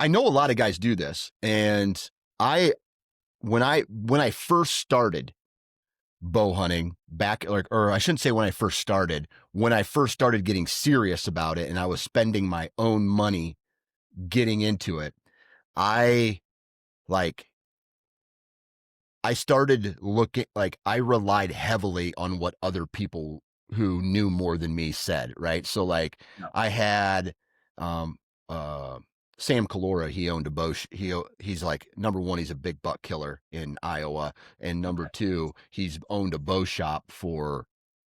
I know a lot of guys do this, and I when I first started bow hunting back, or I shouldn't say when I first started getting serious about it, and I was spending my own money getting into it, I like I started looking, like, I relied heavily on what other people who knew more than me said, right? So like No. I had um uh Sam Calora, he owned a he's like, number one, he's a big buck killer in Iowa, and number Okay. two, he's owned a bow shop for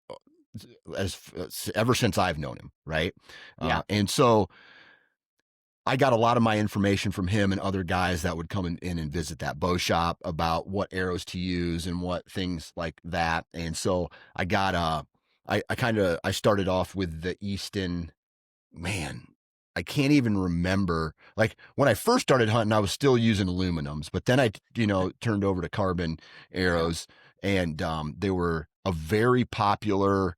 uh, ever since I've known him, right? Yeah. And so I got a lot of my information from him and other guys that would come in and visit that bow shop about what arrows to use and what things like that. And so I got I started off with the Easton. Man, I can't even remember. Like when I first started hunting, I was still using aluminums, but then I turned over to carbon Yeah. arrows, and they were a very popular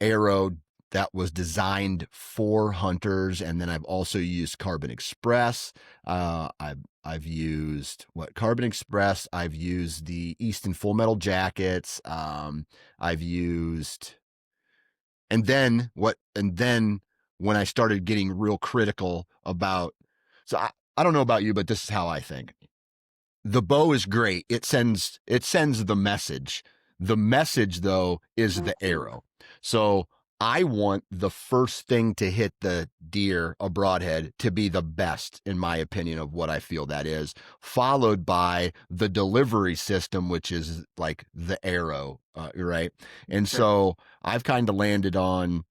arrow that was designed for hunters. And then I've also used Carbon Express. I've used Carbon Express. I've used the Easton Full Metal Jackets. I've used, and then when I started getting real critical about, so I don't know about you, but this is how I think. The bow is great. It sends the message. The message though is the arrow. So I want the first thing to hit the deer, a broadhead, to be the best, in my opinion, of what I feel that is, followed by the delivery system, which is like the arrow, right? And Sure. so I've kind of landed on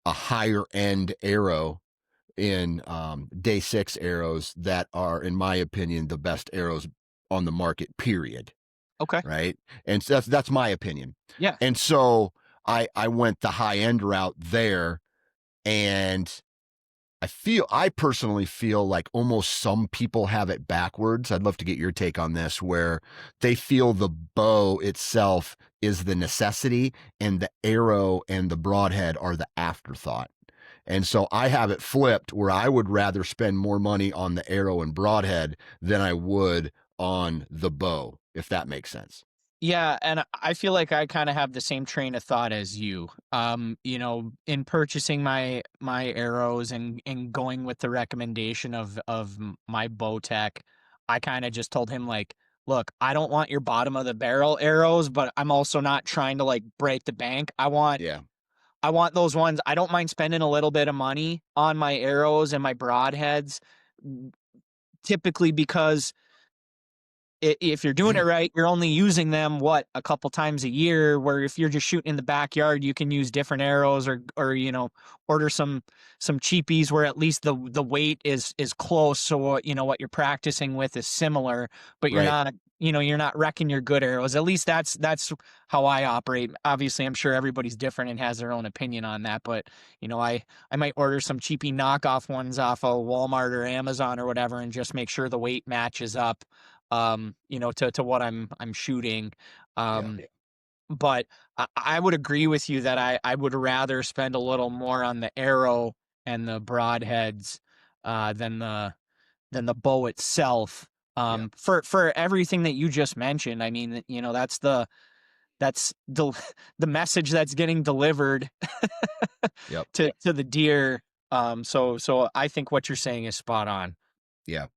a higher end arrow in day six arrows that are, in my opinion, the best arrows on the market, period. Okay. Right. And so that's my opinion. Yeah. And so I went the high end route there. And I personally feel like almost some people have it backwards. I'd love to get your take on this, where they feel the bow itself is the necessity and the arrow and the broadhead are the afterthought. And so I have it flipped, where I would rather spend more money on the arrow and broadhead than I would on the bow, if that makes sense. Yeah, and I feel like I kind of have the same train of thought as you. In purchasing my arrows and going with the recommendation of my bow tech, I kind of just told him like, look, I don't want your bottom of the barrel arrows, but I'm also not trying to like break the bank. Yeah. I want those ones. I don't mind spending a little bit of money on my arrows and my broadheads, typically because if you're doing it right, you're only using them a couple times a year. Where if you're just shooting in the backyard, you can use different arrows, or order some cheapies where at least the weight is close. So what you're practicing with is similar, but Right. you're not wrecking your good arrows. At least that's how I operate. Obviously, I'm sure everybody's different and has their own opinion on that, but I might order some cheapy knockoff ones off of Walmart or Amazon or whatever, and just make sure the weight matches up to what I'm shooting. Yeah. But I would agree with you that I would rather spend a little more on the arrow and the broadheads than the bow itself. Yeah. For everything that you just mentioned. I mean, that's the the message that's getting delivered Yep. to the deer. So I think what you're saying is spot on. Yeah.